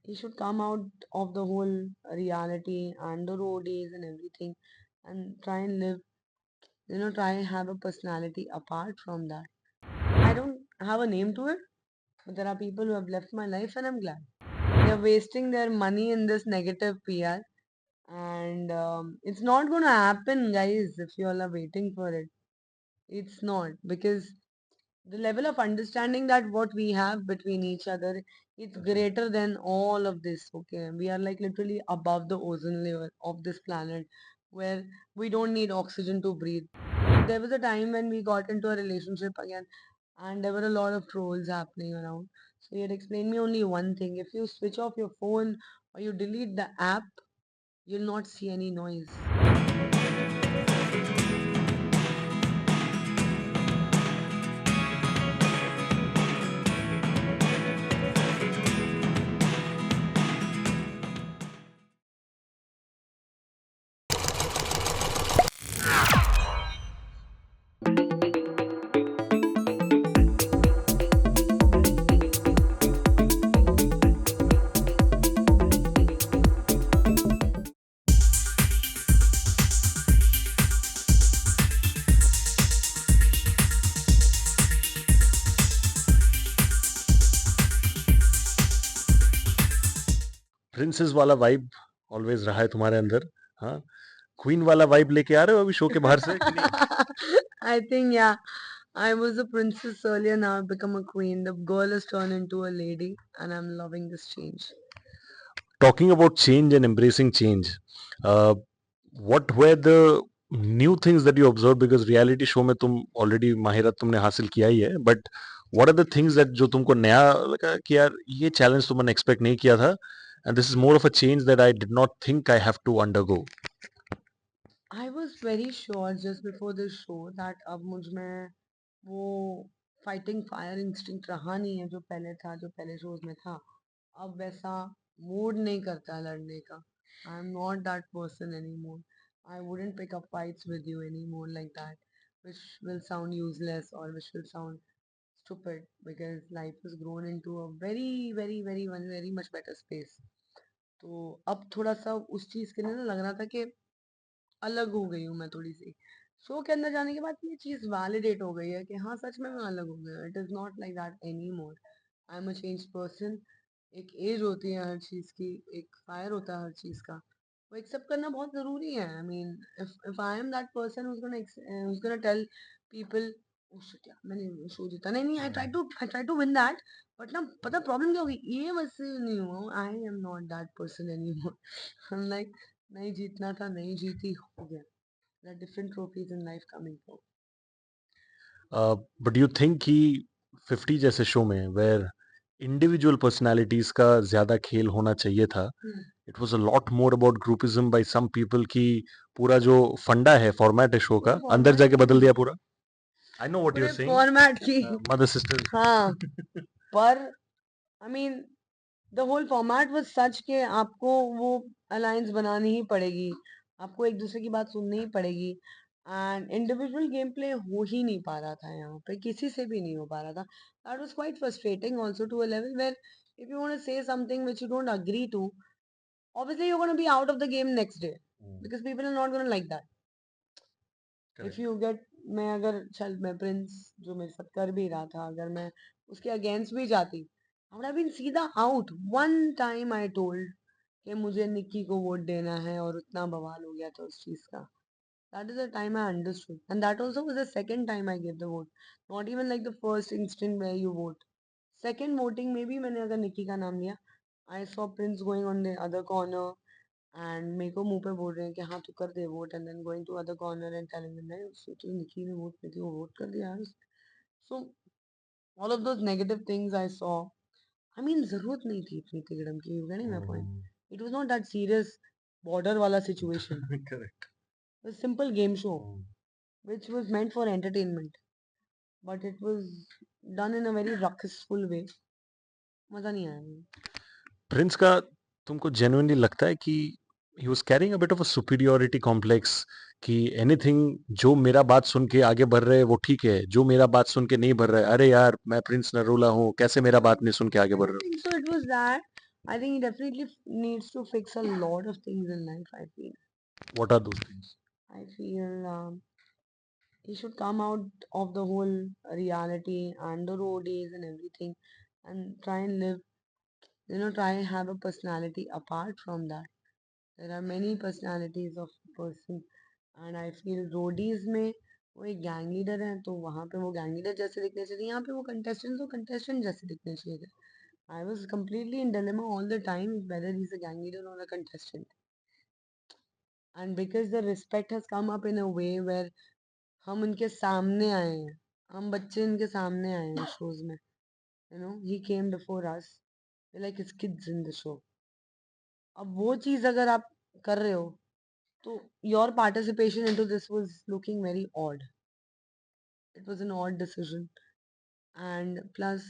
he should come out of the whole reality and the raw days and everything and try and live, try and have a personality apart from that. I don't have a name to it, but there are people who have left my life and I'm glad. They're wasting their money in this negative PR, and it's not going to happen, guys, if you all are waiting for it. It's not, because the level of understanding that what we have between each other, it's greater than all of this. Okay, we are like literally above the ozone layer of this planet, where we don't need oxygen to breathe. There was a time when we got into a relationship again, and there were a lot of trolls happening around. So he had explained me only one thing: if you switch off your phone or you delete the app, you'll not see any noise. Princess वाला vibe always रहा है तुम्हारे अंदर. हाँ, queen वाला vibe लेके आ रहे हो अभी शो के बाहर से कि नहीं? I think, yeah, I was a princess earlier, now I've become a queen. The girl has turned into a lady, and I'm loving this change. Talking about change and embracing change, uh, what were the new things that you observed? Because reality show में तुम already माहिरत तुमने हासिल किया ही है, but what are the things that जो तुमको नया लगा कि यार ये challenge तो मैंने expect नहीं किया था, and this is more of a change that I did not think I have to undergo. I was very sure just before this show that अब मुझ में वो फाइटिंग फायर इंस्टिंक्ट रहा नहीं है जो पहले था, जो पहले शोज में था. अब वैसा मूड नहीं करता लड़ने का. I am not that person any more. I wouldn't pick up fights with you any more like that, which will sound useless or which will sound stupid, because life has grown into a very very very very much better space. तो अब थोड़ा सा उस चीज के लिए ना लग रहा था कि अलग हो गई हूँ मैं थोड़ी सी. शो के अंदर जाने के बाद ये चीज वैलिडेट हो गई है कि हाँ, सच में मैं अलग हो गया. It is not like that any more. I am a change person. एक एज होती है हर चीज की, एक फायर होता है हर चीज का. वो एक्सेप्ट करना बहुत जरूरी है. I mean, if I am that person who's gonna tell people, oh shit यार, मैंने शो जीता. नहीं नहीं, I try to win that. But ना, पता प्रॉब्लम क्या होगी, ये वैसे नहीं हुआ. I am not that person any more. Like, नहीं जीतना था, नहीं जीती, हो गया. There are different trophies in life coming from. But you think कि 50 जैसे शो में वेयर इंडिविजुअल पर्सनालिटीज का ज्यादा खेल होना चाहिए था. It was a lot more about groupism by some people की पूरा जो फंडा है फॉर्मेट है शो का पूरे अंदर फॉर्मेट जाके की बदल दिया पूरा. I know what you are पूरे सेइंग, फॉर्मेट की मदर सिस्टर. हाँ, पर I mean, the whole format was such के आपको वो अलायंस बनानी ही पड़ेगी. आपको एक दूसरे की बात सुननी ही पड़ेगी. एंड इंडिविजुअल गेम प्ले हो ही नहीं पा रहा था यहाँ पे, किसी से भी नहीं हो पा रहा था. That was quite frustrating also to a level where if you want to say something which you don't agree to, obviously you're going to be out of the game next day, because people are not going to like that. If you get, मैं अगर चल, मैं Prince जो मेरे साथ कर भी रहा था, अगर मैं उसके अगेंस्ट भी जाती, आई वुड हैव बीन सीधा out. One time I told कि मुझे निक्की को वोट देना है, और उतना बवाल हो गया था उस चीज का. That is the time I understood, and that also was the second time I give the vote. Not even like the first instant where you vote. Second voting में भी मैंने अगर निक्की का नाम लिया, I saw Prince going on the other corner, and मेरे को मुंह पे बोल रहे हैं कि हाँ तू कर दे vote, and then going to other corner and telling them, नहीं उसको तो निकी ने वोट की थी, वो वोट कर दिया यार. So all of those negative things I saw. I mean, जरूरत नहीं थी इतनी तिगड़म की. You getting my point? It was not that serious border वाला situation. Correct. A simple game show which was meant for entertainment, but it was done in a very ruckusful way. मजा नहीं आया. प्रिंस का तुमको genuinely लगता है कि he was carrying a bit of a superiority complex कि anything जो मेरा बात सुन के आगे बढ़ रहे हैं वो ठीक है, जो मेरा बात सुन के नहीं बढ़ रहा है, अरे यार मैं प्रिंस नरूला हूँ, कैसे मेरा I बात नहीं सुन के आगे I बढ़ don't रहे think so. It was that. I think he definitely needs to fix a lot of things in life. What are those things? I feel he should come out of the whole reality and the roadies and everything, and try and live. Try and have a personality apart from that. There are many personalities of a person, and I feel roadies में वो एक gang leader है, तो वहाँ पे वो gang leader जैसे दिखने चाहिए, यहाँ पे वो कंटेस्टेंट जैसे दिखने चाहिए थे. I was completely in dilemma all the time whether he's a gang leader or a contestant. And because the respect has come up in a way where हम उनके सामने आए हैं, हम बच्चे इनके सामने आए हैं shows में. He came before us. We're like his kids in the show. अब वो चीज़ अगर आप कर रहे हो, तो your participation into this was looking very odd. It was an odd decision. And plus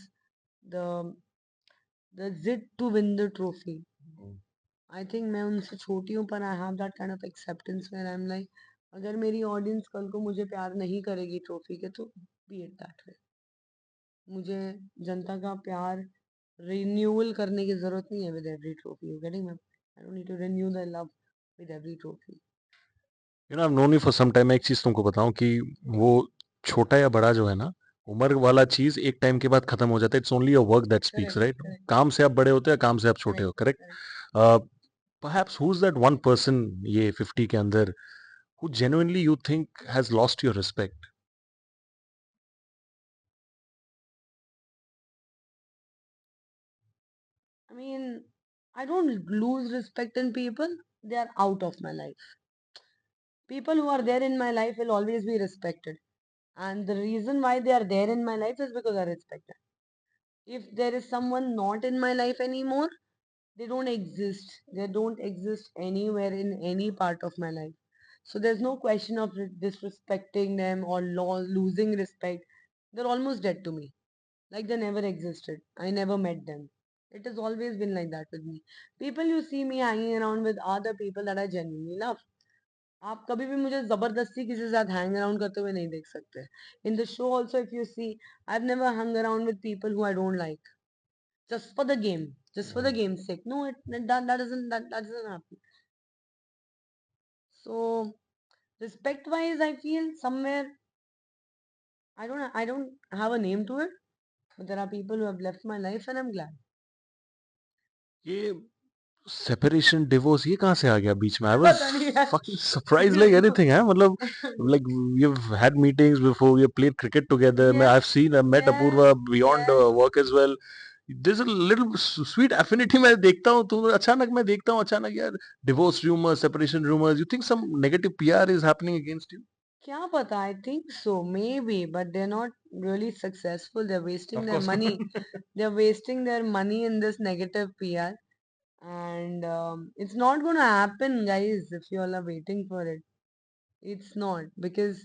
the the zit to win the trophy. I think मैं उनसे छोटी हूँ, पर I have that kind of acceptance where I am like, अगर मेरी audience कल को मुझे प्यार नहीं करेगी ट्रॉफी के, तो बी इट दैट वे. मुझे जनता का प्यार रिन्यूअल करने की जरूरत नहीं है with every trophy. You getting me? I don't need to renew the love with every trophy. I've known you for some time. मैं एक चीज तुमको बताऊं कि वो छोटा या बड़ा जो है ना, उम्र वाला चीज एक टाइम के बाद खत्म हो जाता है. It's only your work that speaks, correct, right? Correct, काम से आप बड़े होते हैं, काम से आप छोटे हो, correct, correct? Correct. Perhaps who is that one person ये 50 के अंदर who genuinely you think has lost your respect? I mean, I don't lose respect in people. They are out of my life. People who are there in my life will always be respected, and the reason why they are there in my life is because I respect them. If there is someone not in my life anymore, they don't exist. They don't exist anywhere in any part of my life. So there's no question of disrespecting them or losing respect. They're almost dead to me. Like they never existed. I never met them. It has always been like that with me. People you see me hanging around with are the people that I genuinely love. आप कभी भी मुझे जबरदस्ती किसी के साथ hang around करते हुए नहीं देख सकते. In the show also if you see, I have never hung around with people who I don't like just for the game, just for the game's sake. No, that doesn't happen. So respect wise, I feel somewhere I don't have a name to it, but there are people who have left my life, and I'm glad. ये separation divorce ये कहाँ से आ गया बीच में? I was पता नहीं यार. fucking surprised like मेरे को anything है, मतलब like we've had meetings before, we have played cricket together. मैं yes, I've met yes, Apurva beyond yes. work as well. There's a little sweet affinity. मैं देखता हूँ तो अचानक मैं देखता हूँ अचानक यार, divorce rumors, separation rumors. You think some negative PR is happening against you? क्या पता, I think so, maybe, but they're not really successful. They're wasting Of their course. money. They're wasting their money in this negative PR, and it's not going to happen, guys, if you all are waiting for it. It's not, because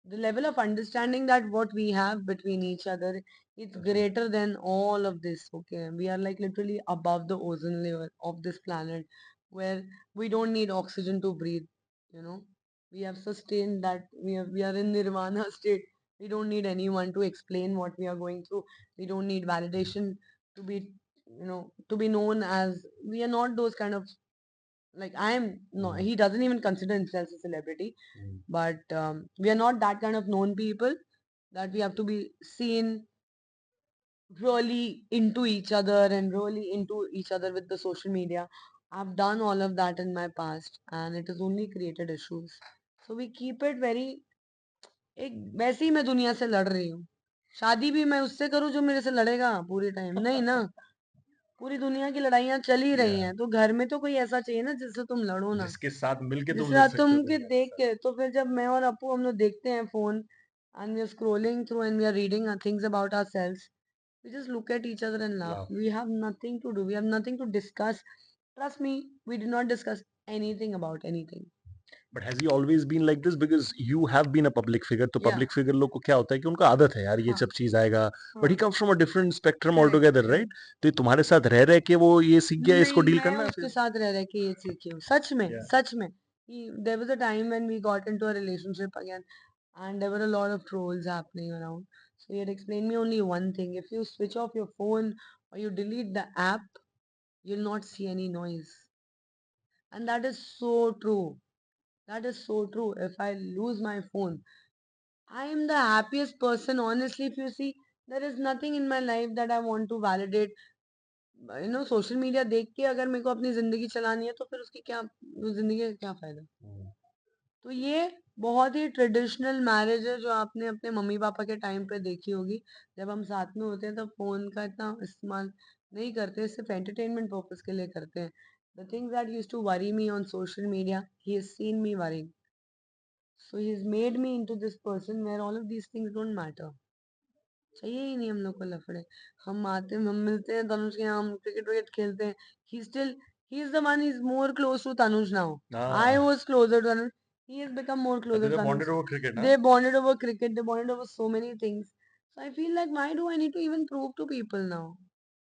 the level of understanding that what we have between each other, it's That's right. greater than all of this. Okay, we are like literally above the ozone layer of this planet, where we don't need oxygen to breathe. you know we have sustained that. We are in nirvana state. We don't need anyone to explain what we are going through. We don't need validation to be to be known as. We are not those kind of, like, I am not. He doesn't even consider himself a celebrity, but we are not that kind of known people that we have to be seen really into each other and really into each other with the social media. I've done all of that in my past, and it has only created issues. So we keep it very. एक वैसे ही मैं दुनिया से लड़ रही हूँ. शादी भी मैं उससे करूँ जो मेरे से लड़ेगा पूरे टाइम, नहीं ना. पूरी दुनिया की लड़ाइयाँ चल ही रही हैं, तो घर में तो कोई ऐसा चाहिए ना जिससे तुम लड़ो ना. जिसके साथ मिलके तुम जिसके लिख साथ सकते तुम हो के दुनिया के देख साथ. के, तो फिर जब मैं और अपू हम लोग देखते हैं phone, and we are scrolling through and we are reading things about ourselves, we just look at each other and laugh. Laugh. We have nothing to do. We have nothing to discuss. Trust me, we do not discuss anything about anything. But has he always been like this? Because you have been a public figure. तो Yeah. public figure लोग को क्या होता है कि उनका आदत है यार ये हाँ, सब चीज आएगा. But he हाँ. comes from a different spectrum Correct, altogether, right? correct. तो ये तुम्हारे साथ रह रह के वो ये सीख गया इसको नहीं, डील मैं करना उसके फिर. साथ रह रह के ये सीखी हूँ. सच में, Yeah. सच में. There was a time when we got into a relationship again, and there were a lot of trolls happening around. So he had explained me only one thing: if you switch off your phone or you delete the app, you'll not see any noise. And that is so true. That is so true. If I lose my phone, I am the happiest person. Honestly, if you see, there is nothing in my life that I want to validate. Social media देख के अगर मेरे को अपनी जिंदगी चलानी है तो फिर उसकी क्या जिंदगी का क्या फायदा। तो ये बहुत ही ट्रेडिशनल मैरिज है जो आपने अपने मम्मी पापा के टाइम पे देखी होगी। जब हम साथ में होते हैं तो फोन का इतना इस्तेमाल नहीं करते, सिर्फ एंटरटेनमेंट पर्पस के लिए करते हैं। The things that used to worry me on social media, he has seen me worrying, so he has made me into this person where all of these things don't matter. चाहिए ही नहीं हम लोग को लफड़े। हम मिलते हैं तनुज के यहाँ, हम क्रिकेट विकेट खेलते हैं। He is the one, is more close to Tanuj now. I was closer to Tanuj, he has become more closer to Tanuj. cricket, They bonded over cricket, they bonded over so many things. So I feel like, why do I need to even prove to people now?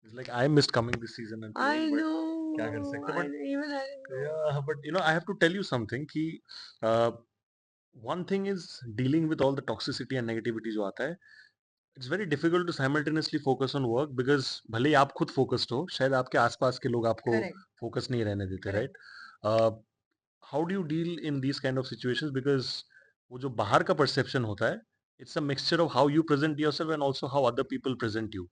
It's like I missed coming this season and I playing, but know, क्या कर सकते हैं, but even I know. yeah, but I have to tell you something कि uh, one thing is dealing with all the toxicity and negativity जो आता है, it's very difficult to simultaneously focus on work because भले ही आप खुद focused हो, शायद आपके आसपास के लोग आपको Correct, focus नहीं रहने देते, correct. right? uh, how do you deal in these kind of situations because वो जो बाहर का perception होता है, it's a mixture of how you present yourself and also how other people present you.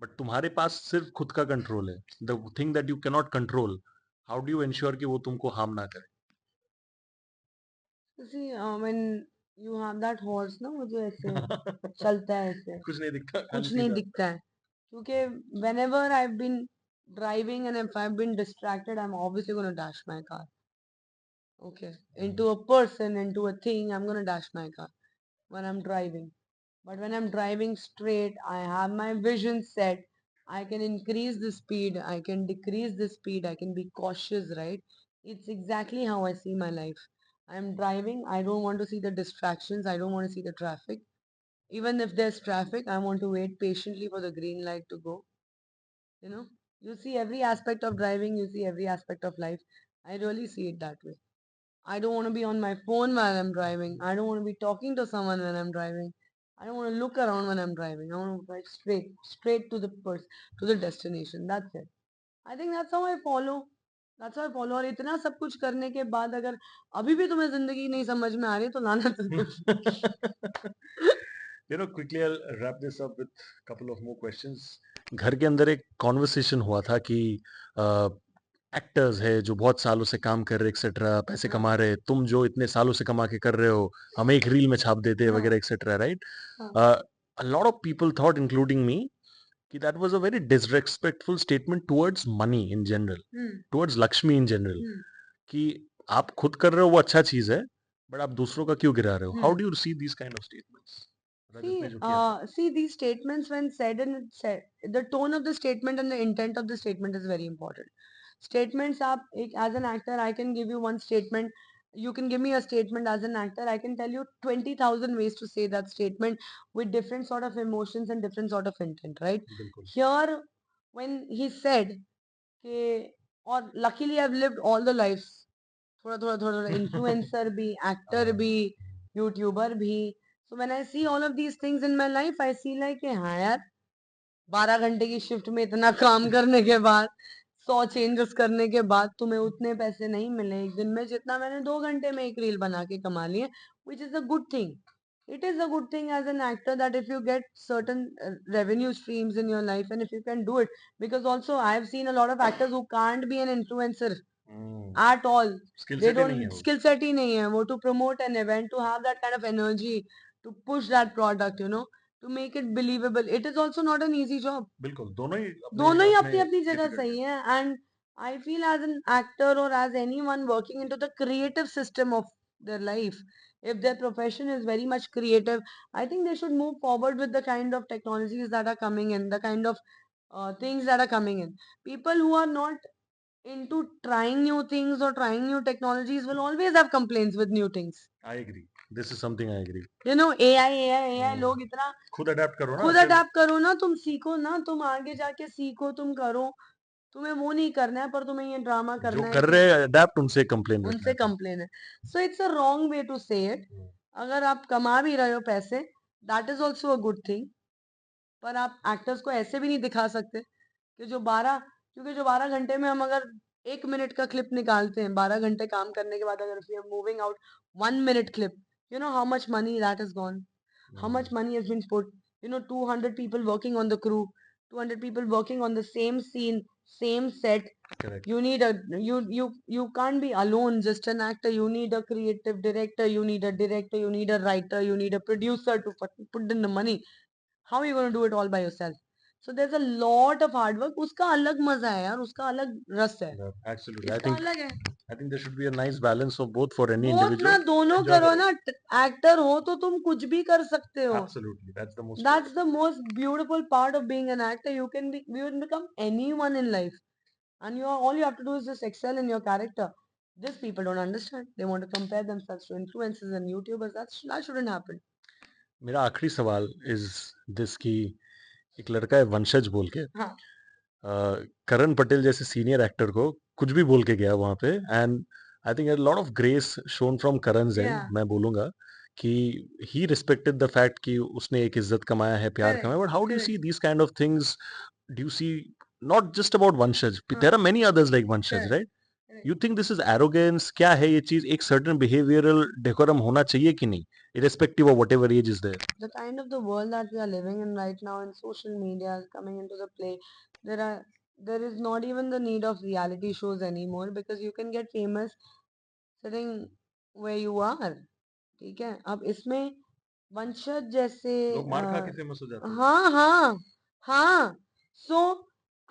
But तुम्हारे पास सिर्फ खुद का कंट्रोल है, the thing that you can not control, how do you ensure कि वो तुमको हार्म ना करे? You see, when you have that horse ना, वो जो ऐसे चलता है ऐसे, कुछ नहीं दिखता, खाली कुछ नहीं सीधा। दिखता है। क्योंकि whenever I've been driving and if I've been distracted, I'm obviously going to dash my car. Okay. Into a person, into a thing, I'm going to dash my car when I'm driving. But when I'm driving straight, I have my vision set. I can increase the speed, I can decrease the speed, I can be cautious, right? It's exactly how I see my life. I'm driving, I don't want to see the distractions, I don't want to see the traffic. Even if there's traffic, I want to wait patiently for the green light to go. You know, you see every aspect of driving, you see every aspect of life. I really see it that way. I don't want to be on my phone while I'm driving. I don't want to be talking to someone when I'm driving. I don't want to look around when I'm driving. I want to drive straight to the to the destination. That's it. I think that's how I follow. That's how I follow. और इतना सब कुछ करने के बाद अगर अभी भी तुम्हें जिंदगी नहीं समझ में आ रही तो लाना तो quickly I'll wrap this up with couple of more questions. घर के अंदर एक कॉन्वर्सेशन हुआ था कि एक्टर्स है जो बहुत सालों से काम कर रहे एक्सेट्रा, पैसे हाँ कमा रहे, तुम जो इतने सालों से कमा के कर रहे हो, हमें एक रील में छाप देते हैं हाँ वगैरह एक्सेट्रा, राइट? हाँ A lot of people thought, including me, कि that was a very disrespectful statement towards money in general, hmm towards Lakshmi in general, हम्म कि आप खुद कर रहे हो वो अच्छा चीज है, बट आप दूसरों का क्यों गिरा रहे हो? How hmm do you see these kind of statements? Rajat ने See, जो किया था। see these statements when said, and said, the tone of the statement and the intent of the statement is very important. Statements आप एक as an actor, I can give you one statement. You can give me a statement as an actor. I can tell you 20,000 ways to say that statement with different sort of emotions and different sort of intent, right? बिल्कुल। Here, when he said, कि और luckily I've lived all the lives, थोड़ा थोड़ा थोड़ा थोड़ा influencer भी, actor भी, YouTuber भी. So when I see all of these things in my life, I see like हाँ यार, 12 घंटे की शिफ्ट में इतना काम करने के बाद, 100 चेंजेस करने के बाद तुम्हें उतने पैसे नहीं मिले एक दिन में जितना मैंने 2 घंटे में एक रील बना के कमा लिए, which is a good thing. It is a good thing as an actor that if you get certain revenue streams in your life and if you can do it, because also I've seen a lot of actors who can't be an influencer at all. Skill They set ही नहीं है don't वो। skill set ही नहीं है वो to promote an event, to have that kind of energy, to push that product, to make it believable. It is also not an easy job. बिल्कुल, दोनों ही अपने दोनों ही अपने अपनी अपनी जगह डिफिकल्ट सही है। है. And I feel as an actor or as anyone working into the creative system of their life, if their profession is very much creative, I think they should move forward with the kind of technologies that are coming in, the kind of things that are coming in. People who are not into trying new things or trying new technologies will always have complaints with new things. I agree, this is something I agree. AI लोग इतना खुद adapt करो ना खुद फिर। Adapt करो ना, तुम सीखो ना, तुम आगे जाके सीखो, तुम करो. तुम्हें वो नहीं करना है, पर तुम्हें ये ड्रामा जो करना है कर कि रहे हैं अडेप्ट, उनसे कंप्लेन रखना उनसे है तुम। कंप्लेन है. So it's a wrong way to say it. अगर आप कमा भी रहे हो पैसे, that is also a good thing. पर आप एक्टर्स को ऐसे भी नहीं दिखा सकते कि जो 12, क्योंकि जो 12 घंटे में हम अगर 1 मिनट का क्लिप निकालते हैं, 12 घंटे काम करने के बाद अगर we are moving out 1 minute clip, you know how much money that has gone, how much money has been put, 200 people working on the crew, 200 people working on the same scene, same set. Correct. You need a you can't be alone just an actor. You need a creative director, you need a director, you need a writer, you need a producer to put in the money. How are you going to do it all by yourself? So there's a lot of hard work. उसका अलग मजा है यार, उसका अलग रस है, Yeah, absolutely. इसका अलग है. I think there should be a nice balance of both for any both individual. ना दोनों Enjoy करो the ना. एक्टर हो तो तुम कुछ भी कर सकते हो. Absolutely. That's the most That's the most beautiful part of being an actor. You can become anyone in life, and all you have to do is just excel in your character. This people don't understand. They want to compare themselves to influencers and YouTubers. That shouldn't happen. मेरा आखिरी सवाल is this की एक लड़का है वंशज बोल के, हाँ. करण पटेल जैसे सीनियर एक्टर को कुछ भी बोल के गया वहां पे, and I think lot of grace shown from Karan's and Yeah. मैं बोलूंगा कि ही रिस्पेक्टेड द फैक्ट कि उसने एक इज्जत कमाया है, प्यार Correct. कमाया, but how do you Correct. See these kind of things? Do you see not just about Vanshaj, हाँ. There are many others like Vanshaj, Correct. Right? Correct. You think this is arrogance? क्या है ये चीज? एक सर्टेन बिहेवियरल डेकोरम होना चाहिए कि नहीं, irrespective of whatever age is there? The kind of the world that we are living in right now, and social media is coming into the play, there is not even the need of reality shows anymore, because you can get famous sitting where you are. ठीक है. अब इसमें वंशज जैसे लोग मार खा के फेमस हो जाते हैं. हाँ हाँ हाँ. So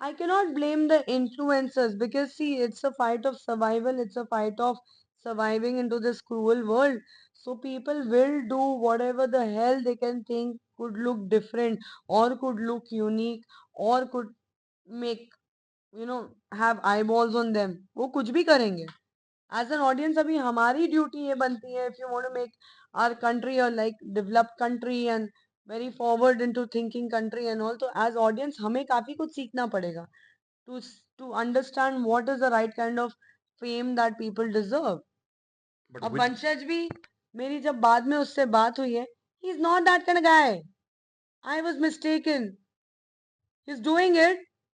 I cannot blame the influencers, because see, it's a fight of survival, it's a fight of surviving into this cruel world. So people will do whatever the hell they can think could look different, or could look unique, or could make, have eyeballs on them. वो कुछ भी करेंगे. As an audience, अभी हमारी duty ये बनती है, if you want to make our country a like developed country and very forward into thinking country and all, तो as audience हमें काफी कुछ सीखना पड़ेगा to to understand what is the right kind of fame that people deserve. But अब which वंशज भी, मेरी जब बाद में उससे बात हुई है, he is not that kind of guy. I was mistaken. He's doing it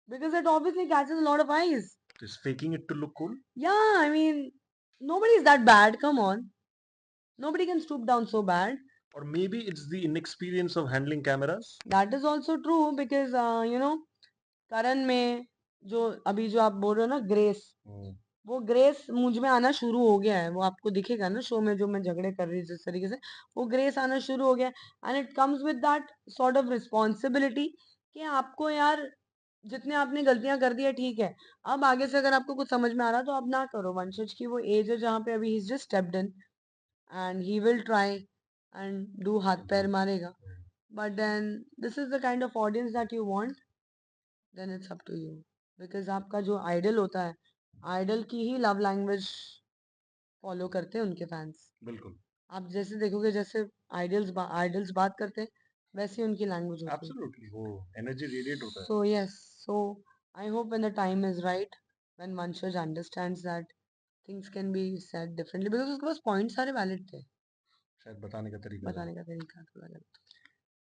because it obviously catches a lot of eyes. is faking it to look cool? Yeah, I mean, nobody is that bad. Come on. Nobody can stoop down so bad. Or maybe it's the inexperience of handling cameras? That is also true because, करण में जो अभी जो आप बोल रहे हो ना, grace, वो ग्रेस मुझ में आना शुरू हो गया है. वो आपको दिखेगा ना शो में, जो मैं झगड़े कर रही हूँ जिस तरीके से, वो ग्रेस आना शुरू हो गया. And it comes with that sort of responsibility कि आपको यार, जितने आपने गलतियां कर दी है ठीक है, अब आगे से अगर आपको कुछ समझ में आ रहा तो अब ना करो. वंशज की वो एज है जहाँ पे अभी ही just stepped in and he will try and do हाथ पैर मारेगा. But then this is the kind of audience that you want, then it's up to you. Because आपका जो आइडल होता है, आइडल की ही लव लैंग्वेज फॉलो करते हैं उनके फैंस. बिल्कुल. आप जैसे देखोगे, जैसे आइडल्स बात करते हैं, वैसी उनकी लैंग्वेज होती है. Absolutely. वो एनर्जी रेडिएट होता है. So yes, so I hope when the time is right, when Vanshaj understands that things can be said differently, because उसके पास पॉइंट सारे वैलिड थे. शायद बताने का तरीका बताने का तरीका थोड़ा गलत.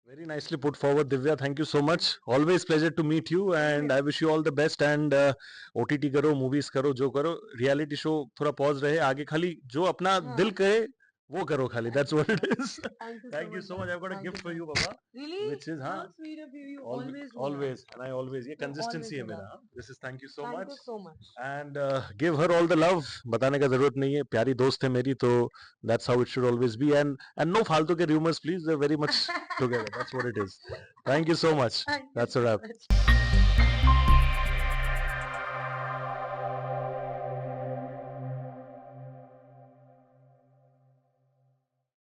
Very nicely put forward, Divya. Thank you so much. Always pleasure to meet you, and I wish you all the best. And OTT करो, movies करो, जो करो, reality show थोड़ा pause रहे, आगे खाली जो अपना दिल करे वो करो खाली. That's what it is. Thank you so much. I've got a gift for you, Baba. Really? Which is, How हाँ, sweet of you. You always, always do that. always, and I always, ये You always consistency है do मेरा. that. हाँ. This is thank you so Thank much. you so much. And give her all the love. बताने का जरूरत नहीं है, प्यारी दोस्त है मेरी, तो that's how it should always be. And no फालतू के rumors, please. They're very much together. That's what it is. Thank you so much. Thank you That's a so wrap. much.